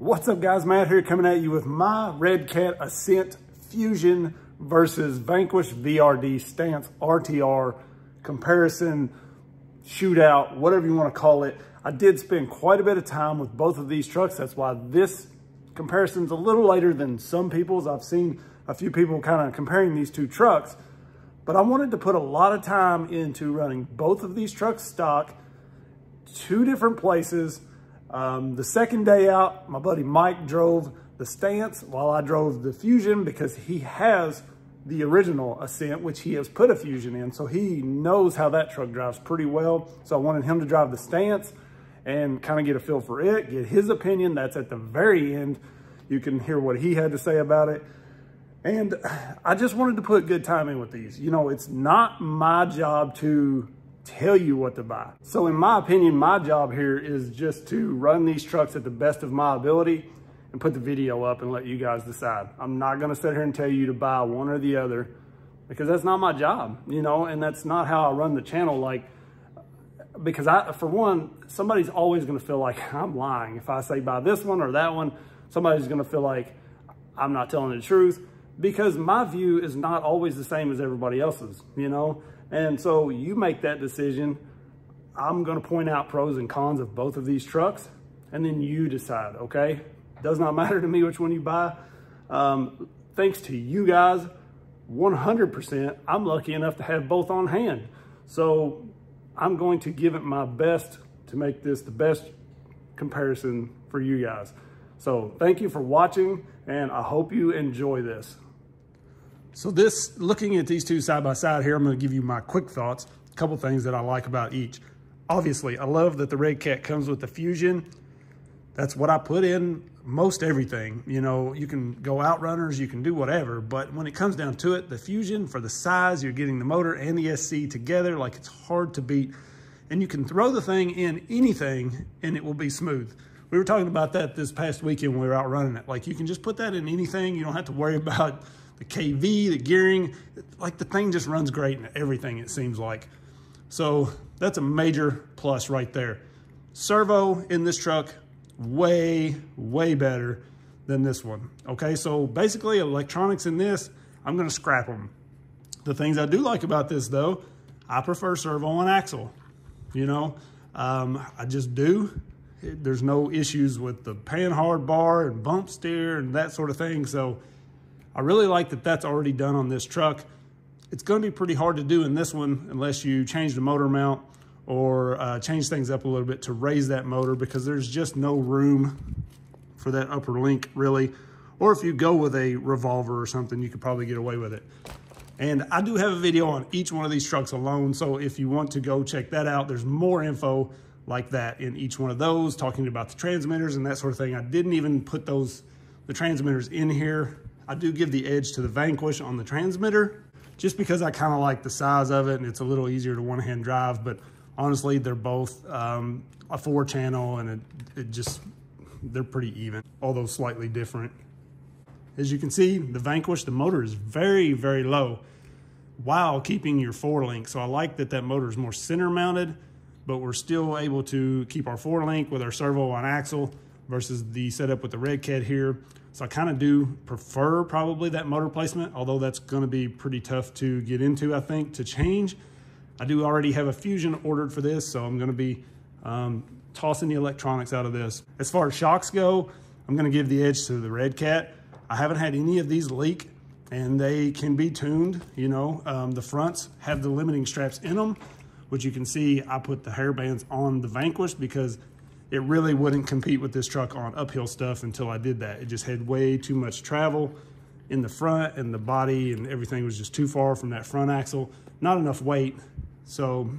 What's up guys, Matt here coming at you with my Redcat Ascent Fusion versus Vanquish VRD Stance RTR comparison, shootout, whatever you want to call it. I did spend quite a bit of time with both of these trucks. That's why this comparison's a little later than some people's. I've seen a few people kind of comparing these two trucks, but I wanted to put a lot of time into running both of these trucks stock, two different places. The second day out, my buddy Mike drove the Stance while I drove the Fusion because he has the original Ascent, which he has put a Fusion in. So he knows how that truck drives pretty well. So I wanted him to drive the Stance and kind of get a feel for it, get his opinion. That's at the very end. You can hear what he had to say about it. And I just wanted to put good time in with these. You know, it's not my job to tell you what to buy. So in my opinion, my job here is just to run these trucks at the best of my ability and put the video up and let you guys decide. I'm not gonna sit here and tell you to buy one or the other because that's not my job, you know, and that's not how I run the channel. Like, because for one, somebody's always gonna feel like I'm lying. If I say buy this one or that one, somebody's gonna feel like I'm not telling the truth because my view is not always the same as everybody else's, you know? And so you make that decision. I'm gonna point out pros and cons of both of these trucks, and then you decide, okay? Does not matter to me which one you buy. Thanks to you guys, 100%, I'm lucky enough to have both on hand. So I'm going to give it my best to make this the best comparison for you guys. So thank you for watching, and I hope you enjoy this. So looking at these two side by side here, I'm gonna give you my quick thoughts, a couple things that I like about each. Obviously, I love that the Redcat comes with the Fusion. That's what I put in most everything. You know, you can go outrunners, you can do whatever, but when it comes down to it, the Fusion, for the size, you're getting the motor and the SC together, like it's hard to beat. And you can throw the thing in anything and it will be smooth. We were talking about that this past weekend when we were out running it. Like, you can just put that in anything. You don't have to worry about the KV, the gearing. Like, the thing just runs great in everything, it seems like. So that's a major plus right there. Servo in this truck, way, way better than this one. Okay, so basically electronics in this, I'm gonna scrap them. The things I do like about this though, I prefer servo on axle. You know, I just do. There's no issues with the pan hard bar and bump steer and that sort of thing. So I really like that that's already done on this truck. It's gonna be pretty hard to do in this one unless you change the motor mount or change things up a little bit to raise that motor, because there's just no room for that upper link really. Or if you go with a revolver or something, you could probably get away with it. And I do have a video on each one of these trucks alone. So if you want to go check that out, there's more info like that in each one of those, talking about the transmitters and that sort of thing. I didn't even put the transmitters in here. I do give the edge to the Vanquish on the transmitter just because I kind of like the size of it and it's a little easier to one-hand drive, but honestly, they're both a 4-channel and they're pretty even, although slightly different. As you can see, the Vanquish, the motor is very, very low while keeping your 4-link. So I like that motor is more center mounted, but we're still able to keep our 4-link with our servo on axle versus the setup with the Redcat here. So I kind of do prefer probably that motor placement, although that's gonna be pretty tough to get into, I think, to change. I do already have a Fusion ordered for this, so I'm gonna be tossing the electronics out of this. As far as shocks go, I'm gonna give the edge to the Redcat. I haven't had any of these leak, and they can be tuned, you know. The fronts have the limiting straps in them, which you can see I put the hairbands on the Vanquish because it really wouldn't compete with this truck on uphill stuff until I did that. It just had way too much travel in the front, and the body and everything was just too far from that front axle. Not enough weight. So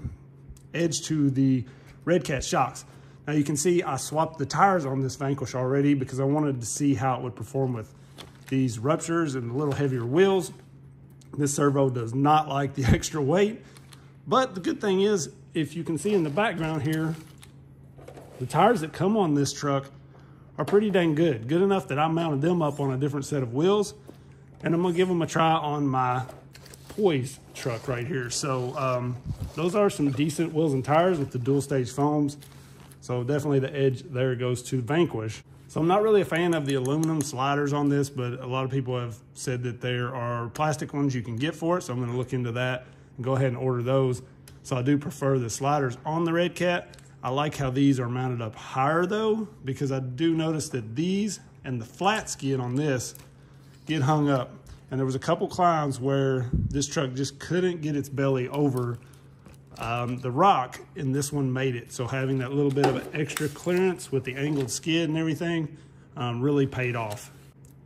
edge to the Redcat shocks. Now you can see I swapped the tires on this Vanquish already because I wanted to see how it would perform with these ruptures and a little heavier wheels. This servo does not like the extra weight, but the good thing is, if you can see in the background here, the tires that come on this truck are pretty dang good. Good enough that I mounted them up on a different set of wheels, and I'm gonna give them a try on my Poise truck right here. So those are some decent wheels and tires with the dual stage foams. So definitely the edge there goes to Vanquish. So I'm not really a fan of the aluminum sliders on this, but a lot of people have said that there are plastic ones you can get for it. So I'm gonna look into that and go ahead and order those. So I do prefer the sliders on the Redcat. I like how these are mounted up higher though, because I do notice that these and the flat skid on this get hung up. And there was a couple climbs where this truck just couldn't get its belly over the rock, and this one made it. So having that little bit of extra clearance with the angled skid and everything really paid off.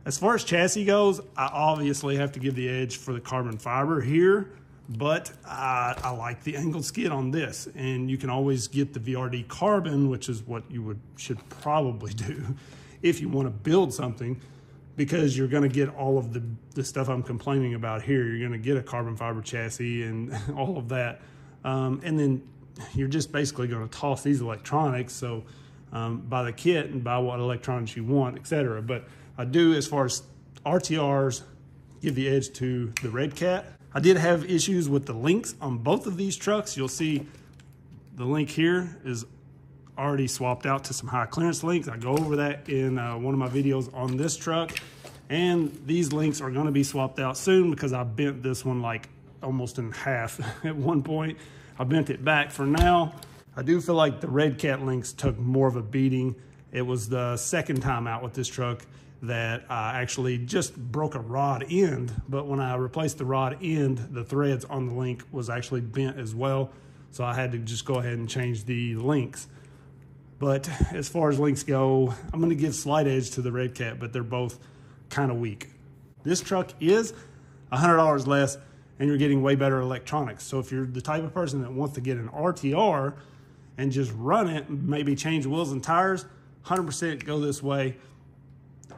As far as chassis goes, I obviously have to give the edge for the carbon fiber here, but I like the angled skid on this. And you can always get the VRD carbon, which is what you should probably do if you want to build something, because you're going to get all of the stuff I'm complaining about here. You're going to get a carbon fiber chassis and all of that. And then you're just basically going to toss these electronics. So buy the kit and buy what electronics you want, etc. But I do, as far as RTRs, give the edge to the Redcat. I did have issues with the links on both of these trucks. You'll see the link here is already swapped out to some high clearance links. I go over that in one of my videos on this truck. And these links are going to be swapped out soon because I bent this one like almost in half at one point. I bent it back. For now, I do feel like the Redcat links took more of a beating. It was the second time out with this truck that I actually just broke a rod end, but when I replaced the rod end, the threads on the link was actually bent as well. So I had to just go ahead and change the links. But as far as links go, I'm gonna give slight edge to the Redcat, but they're both kind of weak. This truck is $100 less, and you're getting way better electronics. So if you're the type of person that wants to get an RTR and just run it, maybe change wheels and tires, 100% go this way.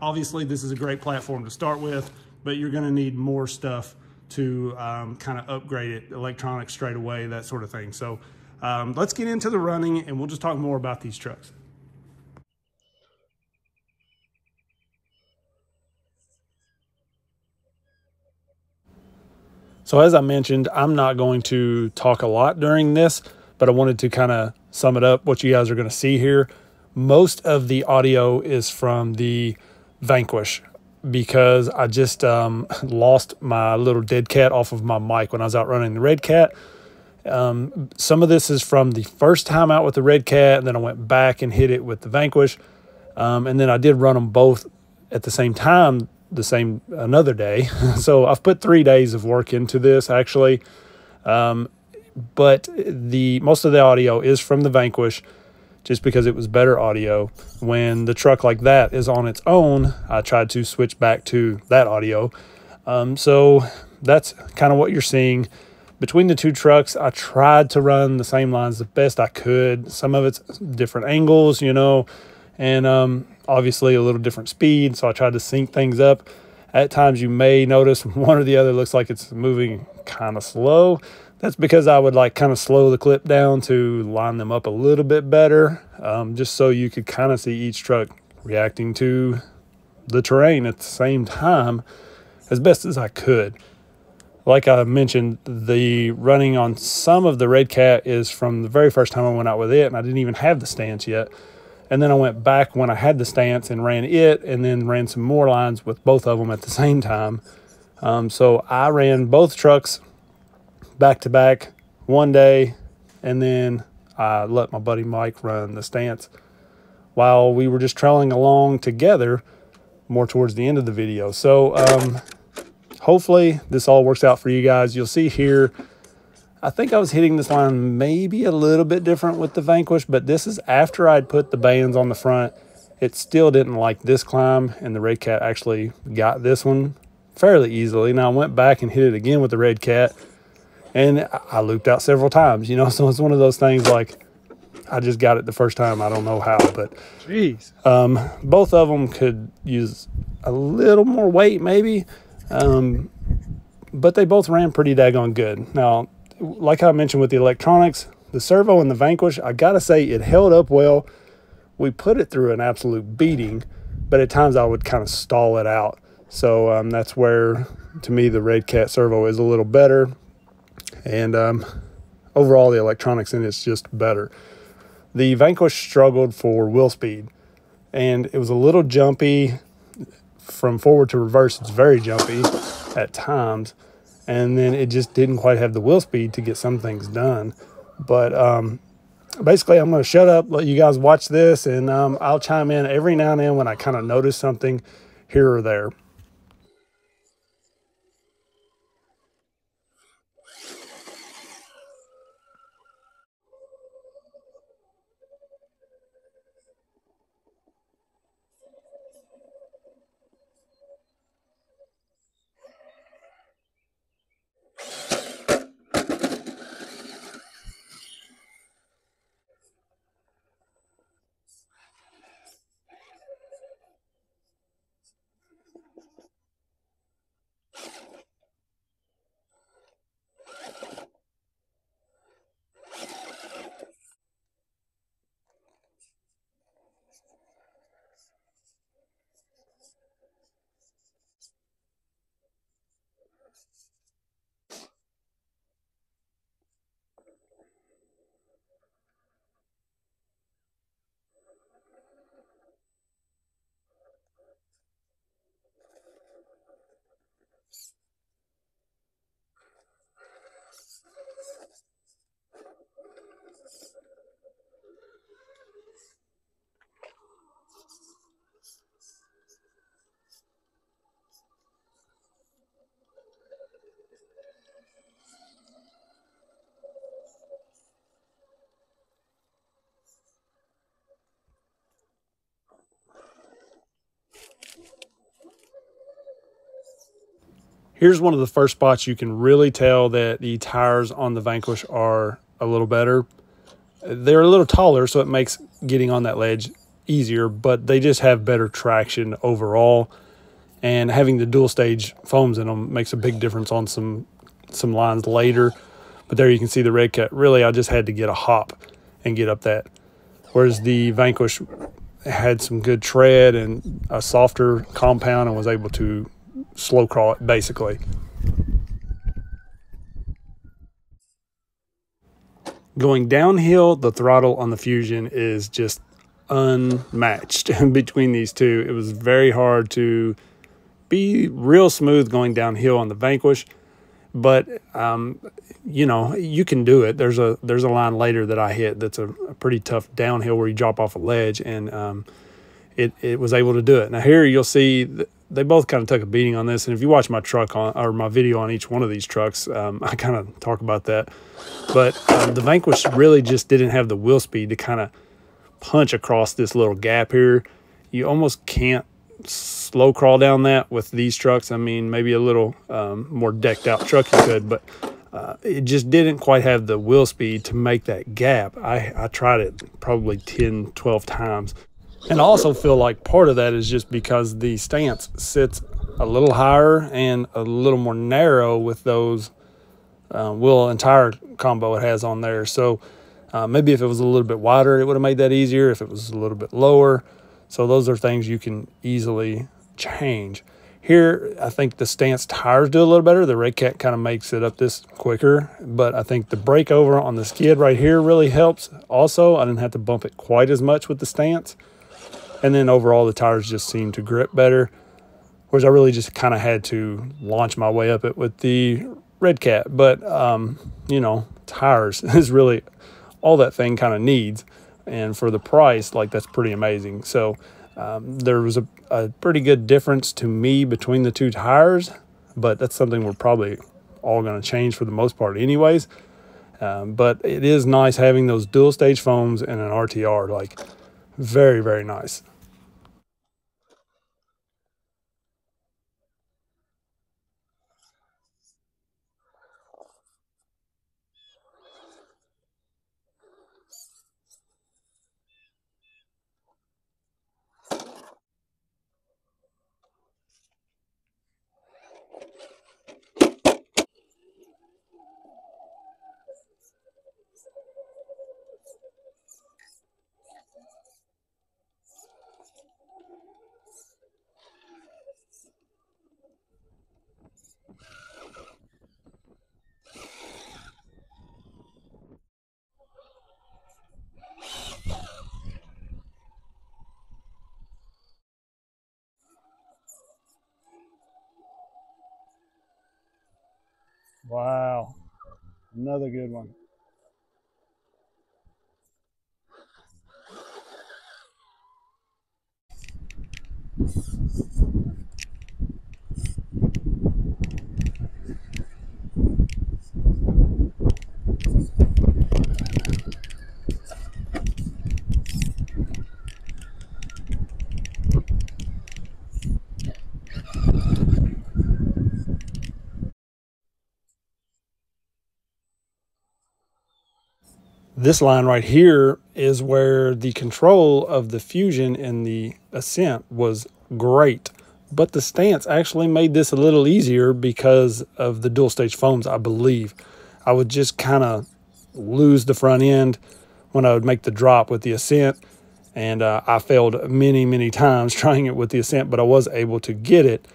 Obviously, this is a great platform to start with, but you're gonna need more stuff to kind of upgrade it, electronics straight away, that sort of thing. So let's get into the running, and we'll just talk more about these trucks. So as I mentioned, I'm not going to talk a lot during this, but I wanted to kind of sum it up what you guys are going to see here. Most of the audio is from the Vanquish because I just lost my little dead cat off of my mic when I was out running the Redcat. Some of this is from the first time out with the Redcat, and then I went back and hit it with the Vanquish. And then I did run them both at the same time, another day. So I've put 3 days of work into this actually. But most of the audio is from the Vanquish just because it was better audio. When the truck like that is on its own, I tried to switch back to that audio. So that's kind of what you're seeing. Between the two trucks, I tried to run the same lines the best I could. Some of it's different angles, you know, and obviously a little different speed. So I tried to sync things up. At times you may notice one or the other looks like it's moving kind of slow. That's because I would like kind of slow the clip down to line them up a little bit better, just so you could kind of see each truck reacting to the terrain at the same time as best as I could. Like I mentioned, the running on some of the Redcat is from the very first time I went out with it, and I didn't even have the stance yet. And then I went back when I had the stance and ran it, and then ran some more lines with both of them at the same time. So I ran both trucks back to back one day, and then I let my buddy Mike run the stance while we were just trailing along together more towards the end of the video. So hopefully this all works out for you guys. You'll see here, I think I was hitting this line maybe a little bit different with the Vanquish, but this is after I'd put the bands on the front. It still didn't like this climb, and the Redcat actually got this one fairly easily. Now I went back and hit it again with the Redcat, and I looped out several times, you know, so it's one of those things like I just got it the first time. I don't know how, but jeez. Both of them could use a little more weight maybe, but they both ran pretty daggone good. Now, like I mentioned with the electronics, the Servo and the Vanquish, I gotta say it held up well. We put it through an absolute beating, but at times I would kind of stall it out. So that's where, to me, the Redcat Servo is a little better. And overall, the electronics in it's just better. The Vanquish struggled for wheel speed. and it was a little jumpy from forward to reverse. It's very jumpy at times, and then it just didn't quite have the wheel speed to get some things done. But basically, I'm going to shut up, let you guys watch this, and I'll chime in every now and then when I kind of notice something here or there. Here's one of the first spots you can really tell that the tires on the Vanquish are a little better. They're a little taller, so it makes getting on that ledge easier, but they just have better traction overall. And having the dual stage foams in them makes a big difference on some lines later. But there you can see the Redcat. Really, I just had to get a hop and get up that. Whereas the Vanquish had some good tread and a softer compound and was able to slow crawl it basically. Going downhill, the throttle on the Fusion is just unmatched between these two. It was very hard to be real smooth going downhill on the Vanquish, but you know, you can do it. There's a line later that I hit that's a pretty tough downhill where you drop off a ledge, and it was able to do it. Now here you'll see they both kind of took a beating on this, and if you watch my truck or my video on each one of these trucks, I kind of talk about that. But the Vanquish really just didn't have the wheel speed to kind of punch across this little gap here. You almost can't slow crawl down that with these trucks. I mean, maybe a little more decked out truck you could, but it just didn't quite have the wheel speed to make that gap. I tried it probably 10, 12 times. And I also feel like part of that is just because the stance sits a little higher and a little more narrow with those wheel and tire combo it has on there. So maybe if it was a little bit wider, it would have made that easier. If it was a little bit lower. So those are things you can easily change. Here, I think the stance tires do a little better. The Redcat kind of makes it up this quicker, but I think the breakover on the skid right here really helps. Also, I didn't have to bump it quite as much with the stance. And then overall, the tires just seem to grip better, whereas I really just kind of had to launch my way up it with the Redcat. But, you know, tires is really all that thing kind of needs. And for the price, like, that's pretty amazing. So there was a pretty good difference to me between the two tires, but that's something we're probably all going to change for the most part anyways. But it is nice having those dual stage foams and an RTR, like, very, very nice. Wow. Another good one. This line right here is where the control of the Fusion and the Ascent was great, but the stance actually made this a little easier because of the dual stage foams, I believe. I would just kind of lose the front end when I would make the drop with the Ascent, and I failed many times trying it with the Ascent, but I was able to get it.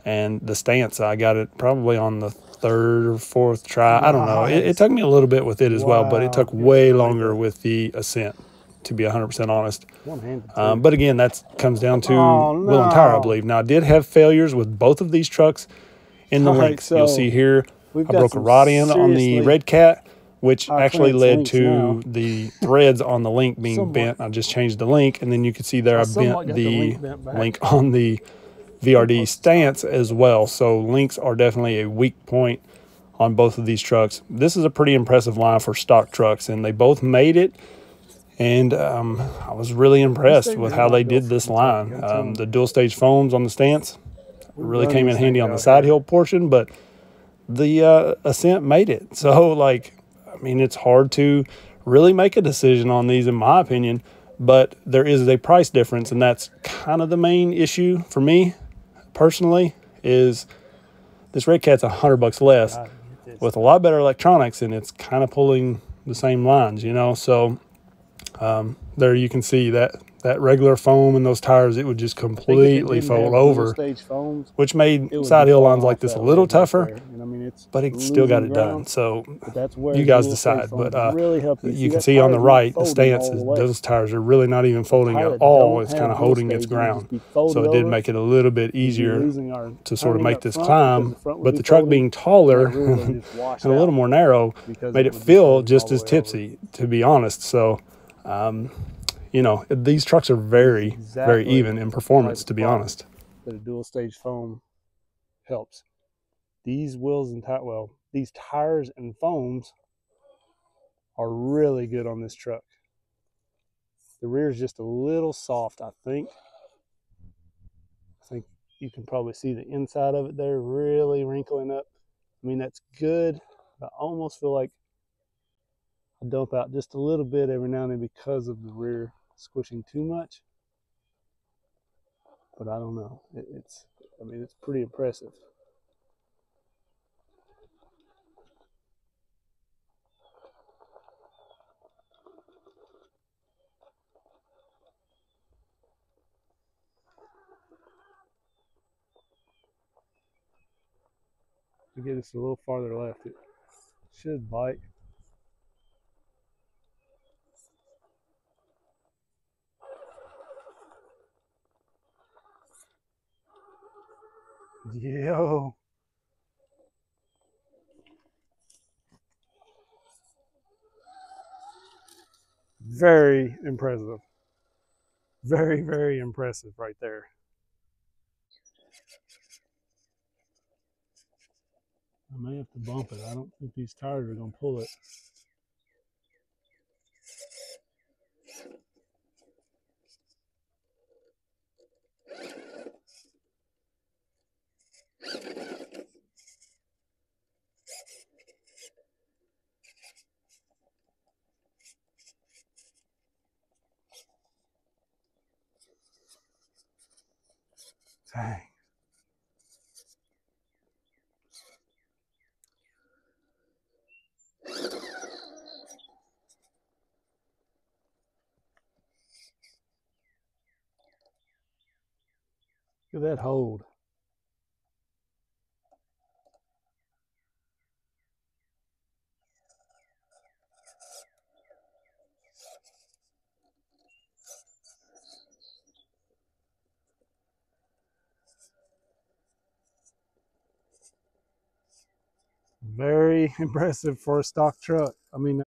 And the stance, I got it probably on the third or fourth try. I don't know. It took me a little bit with it as well, but it took way longer with the Ascent, to be 100% honest. But again, that comes down to wheel and tire, I believe. Now, I did have failures with both of these trucks in the links. You'll see here, I broke a rod end on the Redcat, which actually led to the threads on the link being bent. I just changed the link, and then you can see there I bent the link on the VRD stance as well. So links are definitely a weak point on both of these trucks. This is a pretty impressive line for stock trucks, and they both made it. And I was really impressed with how they did this line. The dual stage foams on the stance really came in handy on the side hill portion, but the Ascent made it. So, like, I mean, it's hard to really make a decision on these, in my opinion, but there is a price difference, and that's kind of the main issue for me personally. Is this Redcat's $100 less with a lot better electronics, and it's kind of pulling the same lines, you know. So there you can see that regular foam and those tires, it would just completely fold over, which made side hill lines like this a little tougher, but it still got it done. So you guys decide. But you can see on the right, the stance, those tires are really not even folding at all. It's kind of holding its ground. So it did make it a little bit easier to sort of make this climb. But the truck being taller and a little more narrow made it feel just as tipsy, to be honest. So you know, these trucks are very even in performance, to be honest. That a dual stage foam helps. These wheels and these tires and foams are really good on this truck. The rear is just a little soft, I think. I think you can probably see the inside of it there really wrinkling up. I mean, that's good. I almost feel like I dump out just a little bit every now and then because of the rear squishing too much, but I don't know. I mean, it's pretty impressive. To get this a little farther left, it should bite. Yo. Very impressive. Very impressive right there. I may have to bump it. I don't think these tires are going to pull it. Dang. Look at that hold. Very impressive for a stock truck. I mean,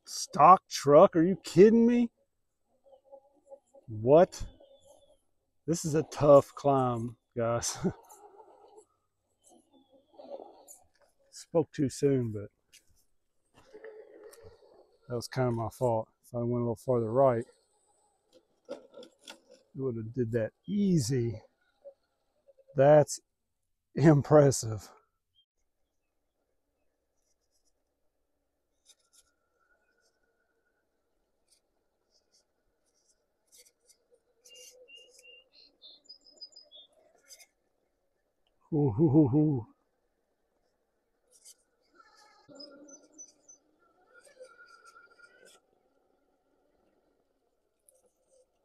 stock truck? Are you kidding me? What? This is a tough climb, guys. Spoke too soon, but that was kind of my fault. If I went a little farther right, it would have did that easy. That's impressive. Ooh, ooh, ooh, ooh.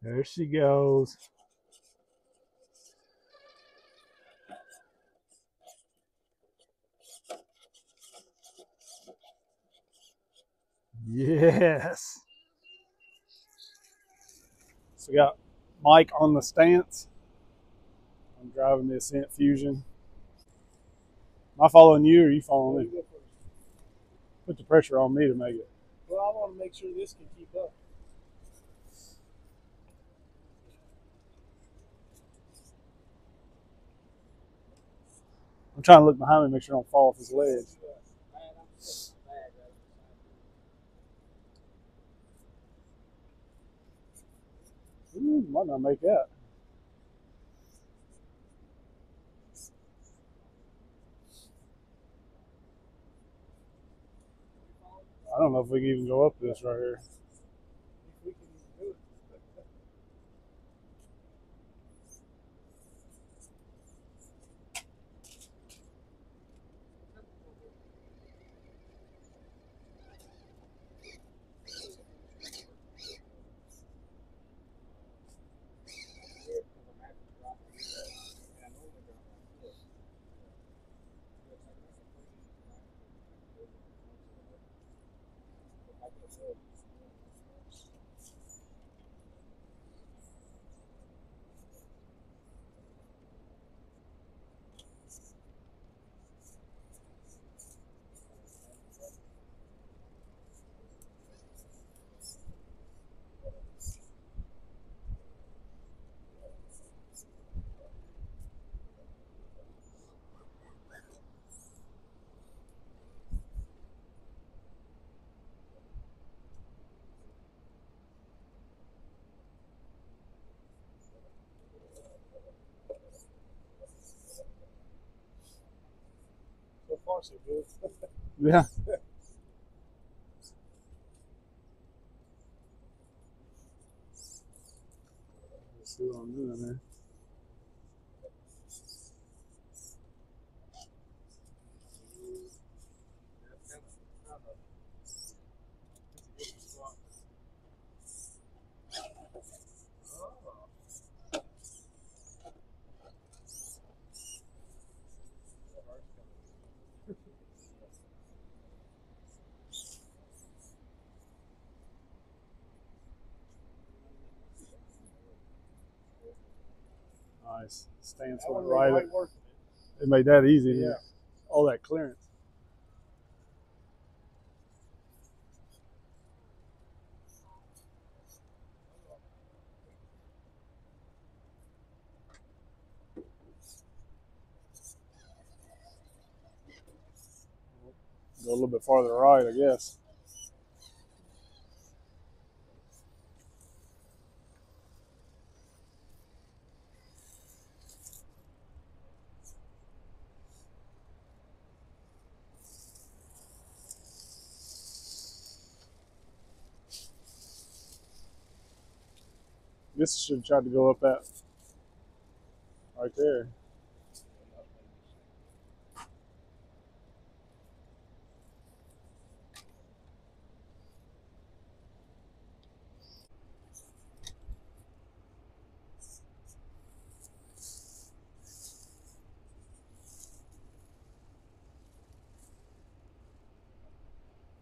There she goes. Yes. So we got Mike on the stance. I'm driving the Ascent Fusion. Am I following you or are you following me? Put the pressure on me to make it. Well, I want to make sure this can keep up. I'm trying to look behind me, make sure I don't fall off his ledge. Ooh, might not make that. I don't know if we can even go up this right here. So far, so good. Yeah. Let's see what I'm doing there. Nice. Stance went right. It made that easy. Yeah. All that clearance. Go a little bit farther right, I guess. This should try to go up that. right there.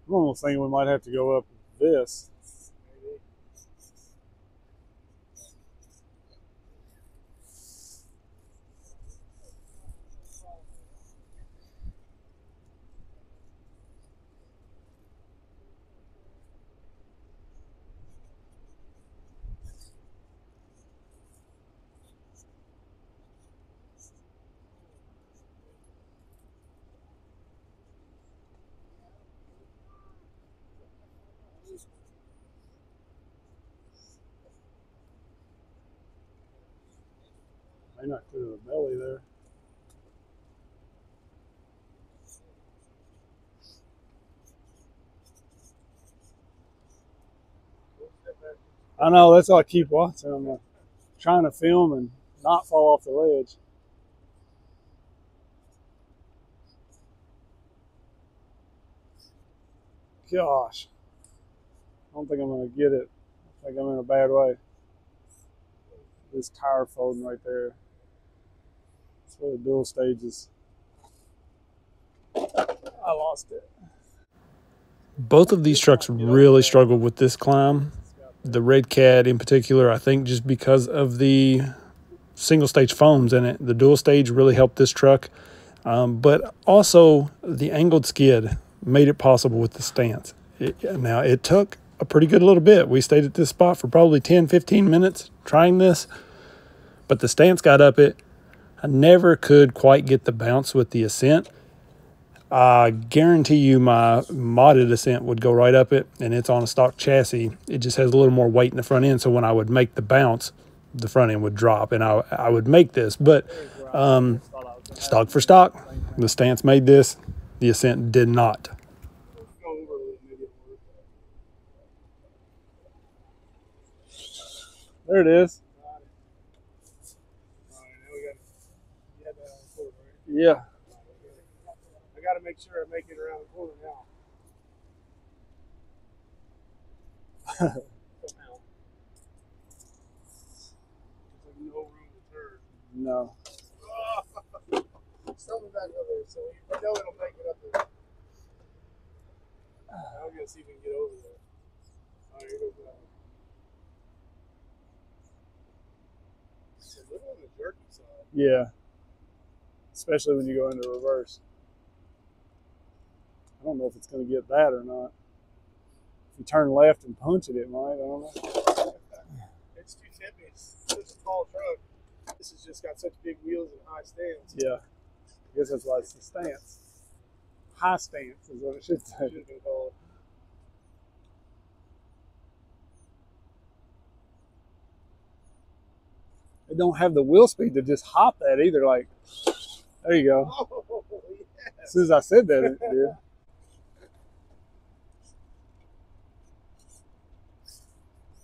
I'm almost thinking we might have to go up this. May not clear the belly there. I know, that's all I keep watching. I'm trying to film and not fall off the ledge. Gosh. I don't think I'm going to get it. I think I'm in a bad way. This tire folding right there. It's for the dual stages. I lost it. Both of these trucks really struggled with this climb. The Redcat in particular, I think just because of the single stage foams in it. The dual stage really helped this truck. But also the angled skid made it possible with the stance. Now it took a pretty good little bit. We stayed at this spot for probably 10-15 minutes trying this, but the stance got up it. I never could quite get the bounce with the Ascent. I guarantee you my modded Ascent would go right up it, and it's on a stock chassis. It just has a little more weight in the front end, so when I would make the bounce, the front end would drop, and I would make this. But stock for stock, the stance made this. The Ascent did not. There it is. Yeah. I got to make sure I make it around the corner now. Somehow. There's no room to turn. No. Something back over there, so you know it'll make it up there. I'm going to see if we can get over there. Oh, here goes that one. It's a little on the jerky side. Yeah. Especially when you go into reverse. I don't know if it's going to get that or not. If you turn left and punch it, it might. I don't know. It's too tippy. It's such a tall truck. This has just got such big wheels and high stance. Yeah. I guess that's why it's the stance. High stance is what it should say. Should have been called. They don't have the wheel speed to just hop that either. Like, there you go. Oh, yes. As soon as I said that, it did.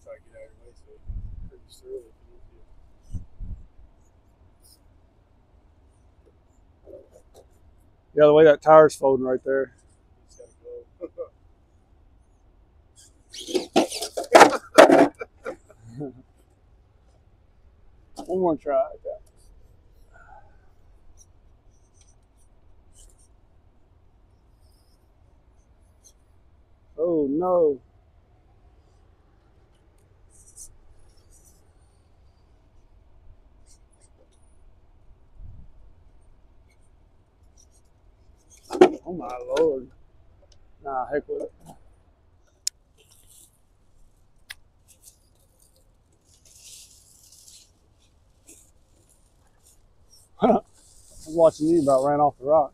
Try to get out of your way so you can pretty through it. Yeah, the way that tire's folding right there. It's got to go. One more try. Oh no. Oh my Lord. Nah, heck with it. I was watching you about ran off the rock.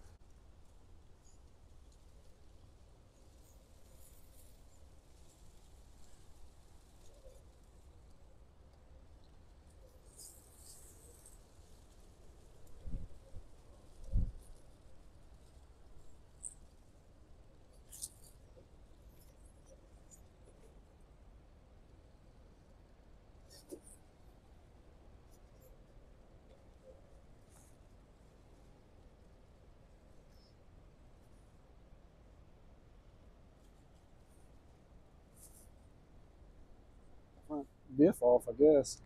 biff off, I guess.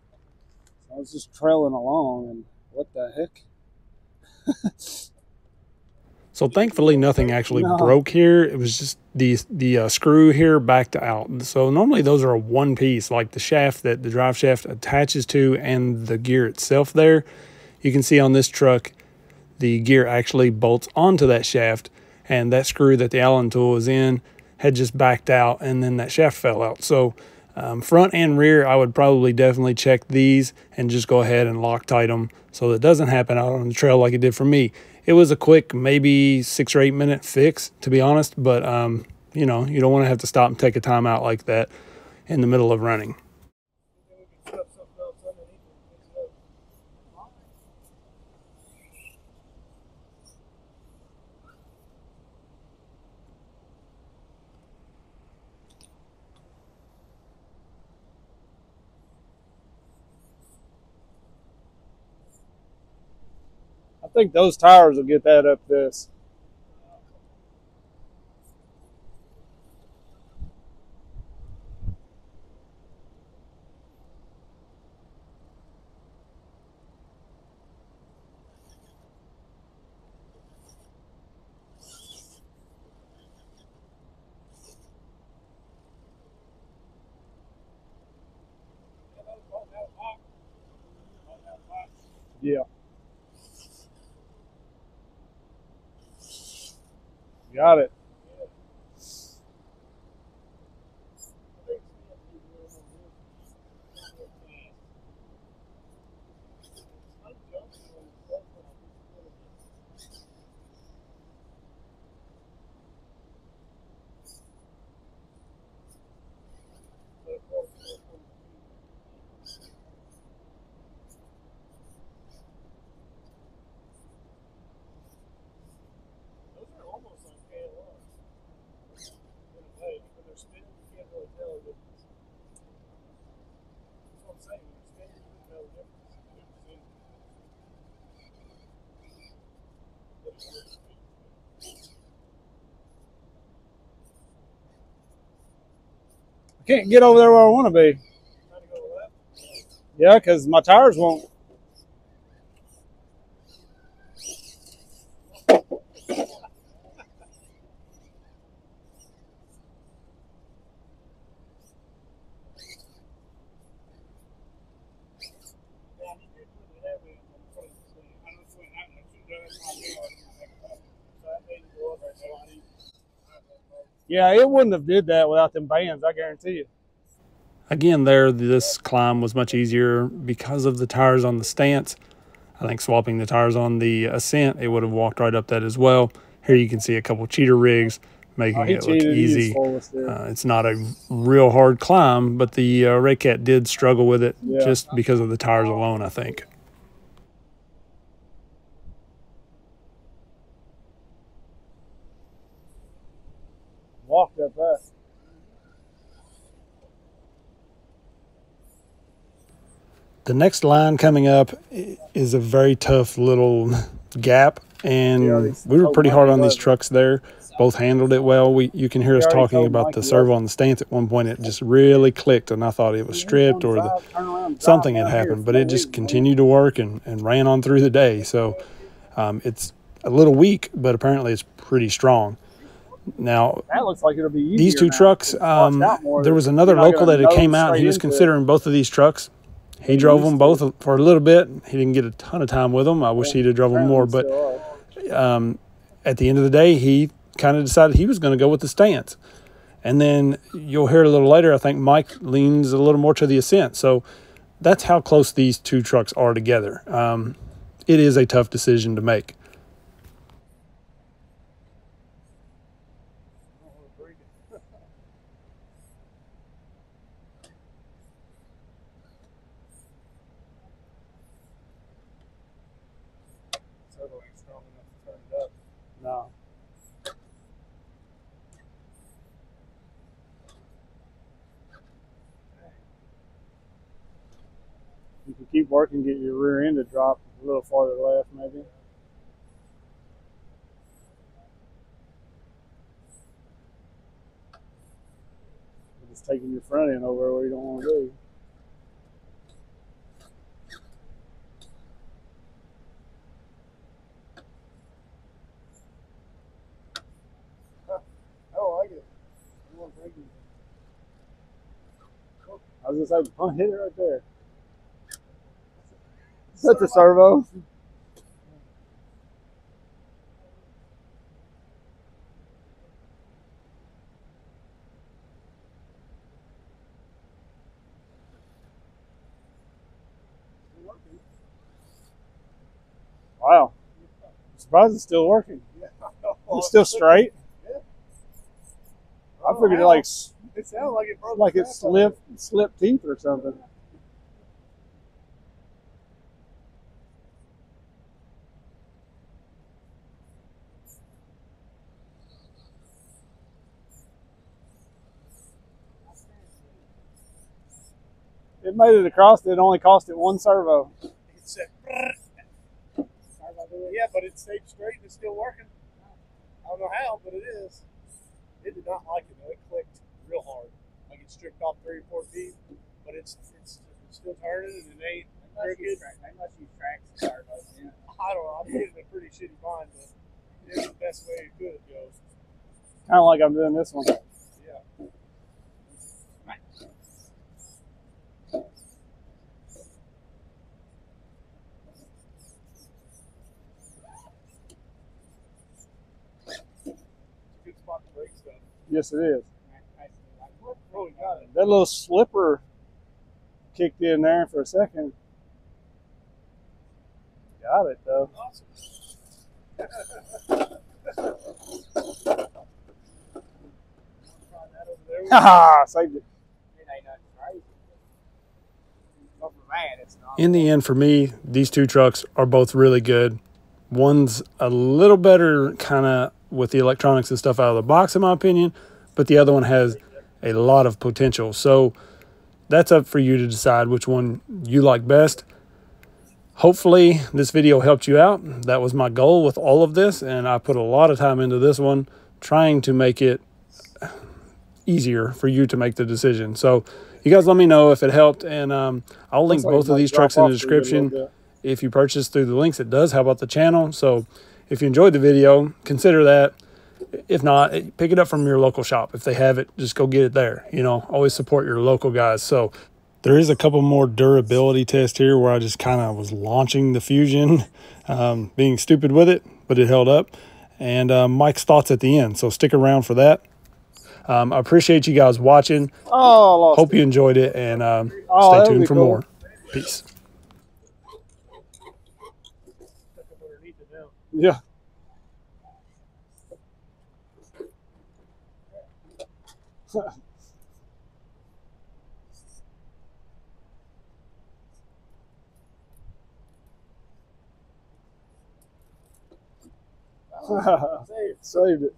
So I was just trailing along, and what the heck? So thankfully nothing actually broke here. It was just the screw here backed out. So normally those are a one piece, like the shaft that the drive shaft attaches to and the gear itself there. You can see on this truck, the gear actually bolts onto that shaft, and that screw that the Allen tool is in had just backed out, and then that shaft fell out. So front and rear, I would probably definitely check these and just go ahead and Loctite them so that it doesn't happen out on the trail like it did for me. It was a quick, maybe 6 or 8 minute fix, to be honest, but you know, you don't want to have to stop and take a time out like that in the middle of running. I think those tires will get that up this. Yeah. Got it. I can't get over there where I want to be. Yeah, because my tires won't. Yeah, it wouldn't have did that without them bands, I guarantee you. Again, there, this climb was much easier because of the tires on the Stance. I think swapping the tires on the Ascent, it would have walked right up that as well. Here you can see a couple cheater rigs making it look easy. It's not a real hard climb, but the Redcat did struggle with it just because of the tires alone, I think. Walked up that. The next line coming up is a very tough little gap, and we were pretty hard on these trucks there. Both handled it well. You can hear us talking about the servo on the Stance at one point. It just really clicked, and I thought it was stripped or something had happened, but it just continued to work and ran on through the day. So it's a little weak, but apparently it's pretty strong. Now, that looks like it'll be these two trucks, there was another local that had came out, and he was considering both of these trucks. He drove them both for a little bit. He didn't get a ton of time with them. I wish he'd have drove them more, but at the end of the day, he kind of decided he was going to go with the Stance. And then you'll hear a little later, I think Mike leans a little more to the Ascent. So that's how close these two trucks are together. It is a tough decision to make. No. You can keep working, get your rear end to drop a little farther left, maybe. You're just taking your front end over where you don't want to be. was gonna say, oh, hit it right there. Such a servo. Wow. I'm surprised it's still working. It's still straight. Yeah. I figured it like It sounded like it broke. it slipped teeth or something. It made it across. It only cost it one servo. It said, yeah, but it stayed straight and it's still working. I don't know how, but it is. It did not like it though. It clicked real hard. Like it stripped off 3 or 4 feet, but it's still turning and it ain't crooked. They must use tracks and servos. Yeah. I don't know. I'm getting a pretty shitty bind, but it's the best way it could go. Kind of like I'm doing this one. Yeah. Good spot to break stuff. Yes, it is. Oh, we got it. That little slipper kicked in there for a second. Got it though. Awesome. Haha, saved it. It ain't nothing crazy. But for that, it's not. In the end, for me, these two trucks are both really good. One's a little better kind of with the electronics and stuff out of the box, in my opinion, but the other one has a lot of potential. So that's up for you to decide which one you like best. Hopefully this video helped you out. That was my goal with all of this, and I put a lot of time into this one, trying to make it easier for you to make the decision. So you guys let me know if it helped, and I'll link both of these trucks in the description. If you purchase through the links, it does help out the channel. So if you enjoyed the video, consider that. If not, pick it up from your local shop. If they have it, just go get it there. You know, always support your local guys. So there is a couple more durability tests here where I just kind of was launching the Fusion, being stupid with it, but it held up. And Mike's thoughts at the end. So stick around for that. I appreciate you guys watching. Oh, hope you enjoyed it, and stay tuned for more. Peace. Yeah. Saved it.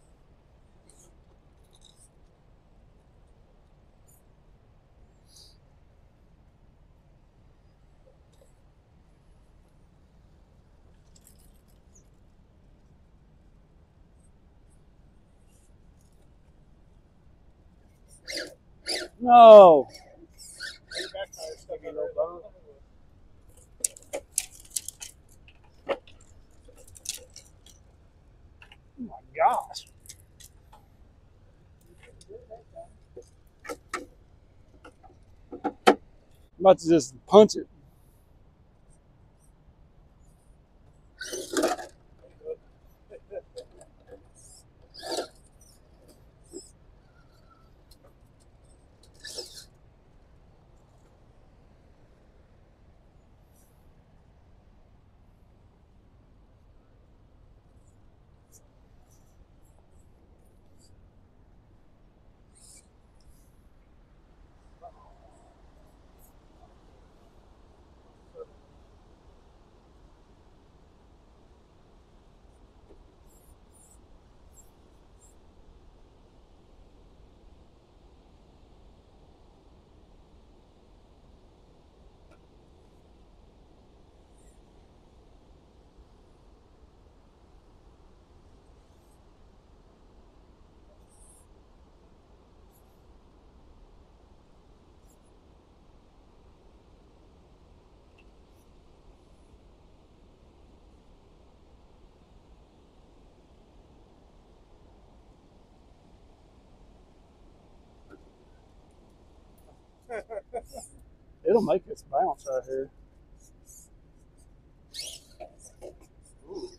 No. Oh my gosh. I'm about to just punch it. It'll make this bounce right here. Ooh.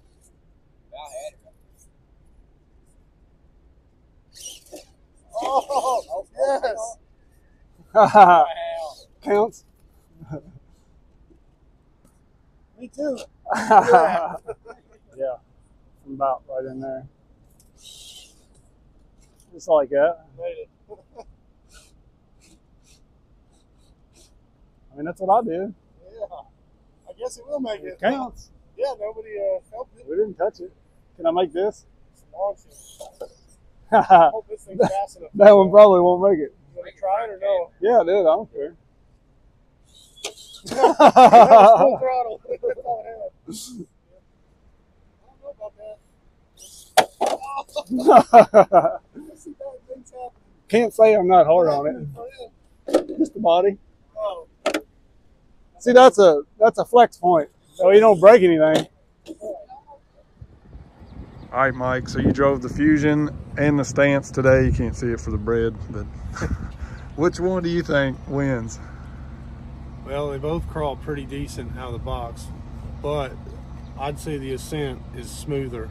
I had it. Oh, yes. Wow. Counts. Me too. Yeah. I'm about right in there. Just like that. Made it. I mean, that's what I do. Yeah. I guess it will make it. It counts. Yeah, nobody helped it. We didn't touch it. Can I make this? It's launching. I That hope this thing's fast enough. one probably won't make it. You want to try it or no? Yeah, dude, I don't care. Full throttle. That's all it had. I don't know about that. See bad things happen. Can't say I'm not hard on it. Oh, yeah. Just the body. Oh. See, that's a flex point, so you don't break anything. All right, Mike, so you drove the Fusion and the Stance today. You can't see it for the bread, but which one do you think wins? Well, they both crawl pretty decent out of the box, but I'd say the Ascent is smoother.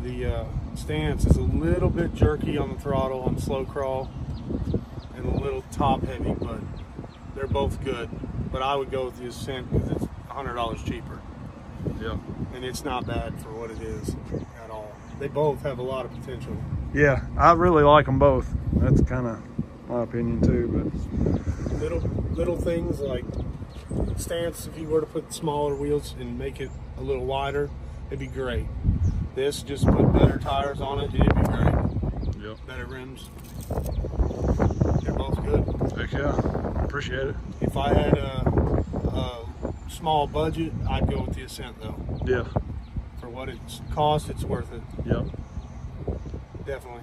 The Stance is a little bit jerky on the throttle on slow crawl and a little top heavy, but they're both good. But I would go with the Ascent because it's $100 cheaper. Yeah. And it's not bad for what it is at all. They both have a lot of potential. Yeah, I really like them both. That's kind of my opinion too, but Little things like Stance, if you were to put smaller wheels and make it a little wider, it'd be great. This, just put better tires on it, it'd be great. Yep. Better rims. They're both good. Heck yeah, appreciate it. If I had a small budget, I'd go with the Ascent though. Yeah. For what it's cost, it's worth it. Yep. Definitely.